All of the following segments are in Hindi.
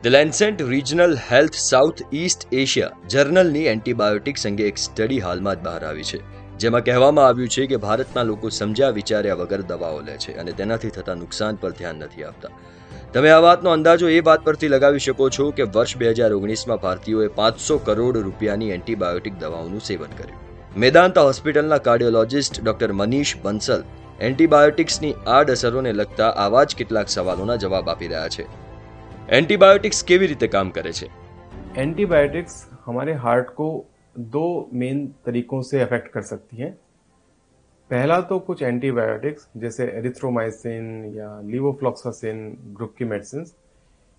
The Lancet regional health South East Asia જર્નલની એન્ટીબાયોટિક્સ અંગે એક સ્ટડી હાલમાં જ બહાર આવી છે, જેમાં કહેવામાં આવ્યું છે કે ભારતના લોકો સમજ્યા વિચાર્યા વગર દવાઓ લે છે અને તેનાથી થતા નુકસાન પર ધ્યાન નથી આપતા. તમે આ વાતનો અંદાજો એ વાત પરથી લગાવી શકો છો કે વર્ષ 2019માં ભારતીયોએ 500 કરોડ રૂપિયાની એન્ટીબાયોટિક દવાઓનું સેવન કર્યું. મેદાંતા હોસ્પિટલના કાર્ડિયોલોજિસ્ટ ડોક્ટર મનીષ બંસલ એન્ટીબાયોટિક્સની આડઅસરોને લગતા આવા જ કેટલાક સવાલોના જવાબ આપી રહ્યા છે. एंटीबायोटिक्स केवी रीते काम करे छे? एंटीबायोटिक्स हमारे हार्ट को दो मेन तरीकों से अफेक्ट कर सकती हैं. पहला तो कुछ एंटीबायोटिक्स जैसे एरिथ्रोमाइसिन या लीवोफ्लॉक्सासिन ग्रुप की मेडिसिन,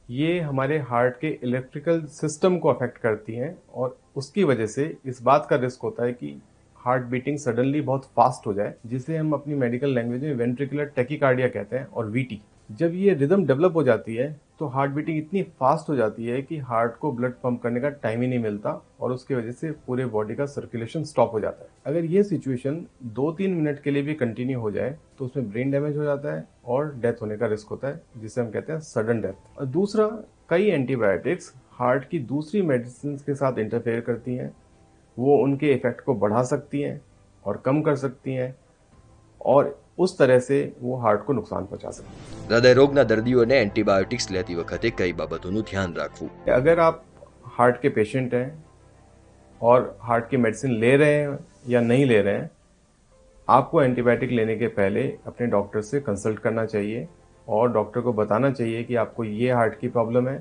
ये हमारे हार्ट के इलेक्ट्रिकल सिस्टम को अफेक्ट करती हैं और उसकी वजह से इस बात का रिस्क होता है कि हार्ट बीटिंग सडनली बहुत फास्ट हो जाए, जिसे हम अपनी मेडिकल लैंग्वेज में वेंट्रिकुलर टैकीकार्डिया कहते हैं, और वीटी. जब ये रिदम डेवलप हो जाती है तो हार्ट बीटिंग इतनी फास्ट हो जाती है कि हार्ट को ब्लड पंप करने का टाइम ही नहीं मिलता और उसकी वजह से पूरे बॉडी का सर्कुलेशन स्टॉप हो जाता है. अगर ये सिचुएशन 2-3 मिनट के लिए भी कंटिन्यू हो जाए तो उसमें ब्रेन डैमेज हो जाता है और डेथ होने का रिस्क होता है, जिसे हम कहते हैं सडन डेथ. और दूसरा, कई एंटीबायोटिक्स हार्ट की दूसरी मेडिसिन के साथ इंटरफेयर करती हैं. वो उनके इफेक्ट को बढ़ा सकती हैं और कम कर सकती हैं और उस तरह से वो हार्ट को नुकसान पहुंचा सकती है. હૃદય રોગના દર્દીઓને એન્ટીબાયોટિક્સ લેતી વખતે કઈ બાબતોનું ધ્યાન રાખવું? अगर आप हार्ट के पेशेंट हैं और हार्ट की मेडिसिन ले रहे हैं या नहीं ले रहे हैं, आपको एंटीबायोटिक लेने के पहले अपने डॉक्टर से कंसल्ट करना चाहिए और डॉक्टर को बताना चाहिए कि आपको ये हार्ट की प्रॉब्लम है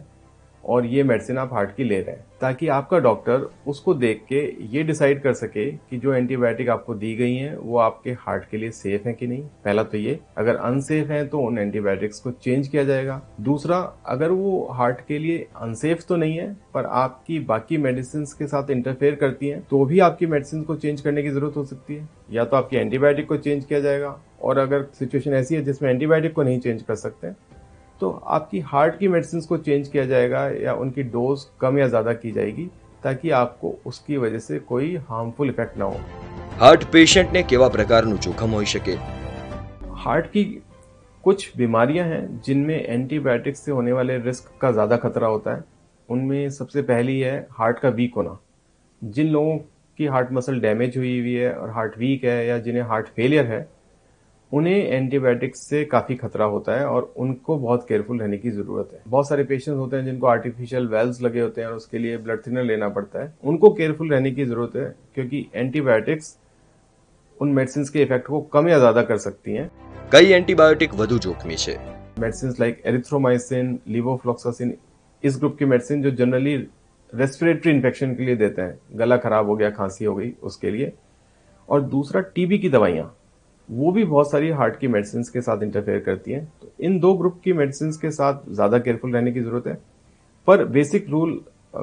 और ये मेडिसिन आप हार्ट की ले रहे हैं, ताकि आपका डॉक्टर उसको देख के ये डिसाइड कर सके कि जो एंटीबायोटिक आपको दी गई हैं वो आपके हार्ट के लिए सेफ है कि नहीं. पहला तो ये, अगर अनसेफ है तो उन एंटीबायोटिक्स को चेंज किया जाएगा. दूसरा, अगर वो हार्ट के लिए अनसेफ तो नहीं है पर आपकी बाकी मेडिसिन के साथ इंटरफेयर करती हैं, तो भी आपकी मेडिसिन को चेंज करने की जरूरत हो सकती है. या तो आपकी एंटीबायोटिक को चेंज किया जाएगा, और अगर सिचुएशन ऐसी है जिसमें एंटीबायोटिक को नहीं चेंज कर सकते तो आपकी हार्ट की मेडिसिन को चेंज किया जाएगा या उनकी डोज कम या ज्यादा की जाएगी, ताकि आपको उसकी वजह से कोई हार्मफुल इफेक्ट ना हो. हार्ट पेशेंट ने केवा प्रकारનું જોખમ હોઈ શકે? हार्ट की कुछ बीमारियां हैं जिनमें एंटीबायोटिक्स से होने वाले रिस्क का ज्यादा खतरा होता है. उनमें सबसे पहली है हार्ट का वीक होना. जिन लोगों की हार्ट मसल डैमेज हुई हुई है और हार्ट वीक है या जिन्हें हार्ट फेलियर है, उन्हें एंटीबायोटिक्स से काफी खतरा होता है और उनको बहुत केयरफुल रहने की जरूरत है. बहुत सारे पेशेंट्स होते हैं जिनको आर्टिफिशियल वेल्व्स लगे होते हैं और उसके लिए ब्लड थिनर लेना पड़ता है. उनको केयरफुल रहने की जरूरत है, क्योंकि एंटीबायोटिक्स उन मेडिसिन के इफेक्ट को कम या ज्यादा कर सकती हैं. कई एंटीबायोटिक વધુ જોખમી છે? मेडिसिन लाइक एरिथ्रोमाइसिन, लीवोफ्लॉक्सासिन, इस ग्रुप की मेडिसिन जो जनरली रेस्पिरेटरी इन्फेक्शन के लिए देते हैं, गला खराब हो गया, खांसी हो गई, उसके लिए. और दूसरा, टीबी की दवाइयां, वो भी बहुत सारी हार्ट की मेडिसिन के साथ इंटरफेयर करती हैं. तो इन दो ग्रुप की मेडिसिन के साथ ज्यादा केयरफुल रहने की जरूरत है. पर बेसिक रूल,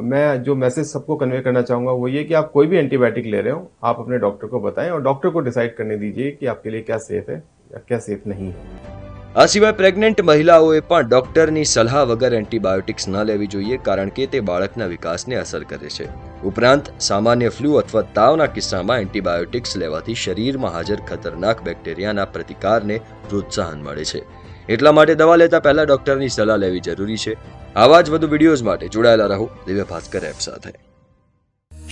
मैं जो मैसेज सबको कन्वे करना चाहूंगा वो ये कि आप कोई भी एंटीबायोटिक ले रहे हो, आप अपने डॉक्टर को बताएं और डॉक्टर को डिसाइड करने दीजिए कि आपके लिए क्या सेफ है या क्या सेफ नहीं है. આ સિવાય પ્રેગ્નન્ટ મહિલાઓએ પણ ડોક્ટરની સલાહ વગર એન્ટીબાયોટિક્સ ન લેવી જોઈએ, કારણ કે તે બાળકના વિકાસને અસર કરે છે. ઉપરાંત સામાન્ય ફ્લૂ અથવા તાવના કિસ્સામાં એન્ટીબાયોટિક્સ લેવાથી શરીરમાં હાજર ખતરનાક બેક્ટેરિયાના પ્રતિકારને પ્રોત્સાહન મળે છે. એટલા માટે દવા લેતા પહેલા ડોક્ટરની સલાહ લેવી જરૂરી છે. આવા જ વધુ વિડીયોઝ માટે જોડાયેલા રહો દિવ્ય ભાસ્કર એપ સાથે.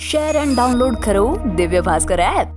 શેર એન્ડ ડાઉનલોડ કરો દિવ્ય ભાસ્કર એપ.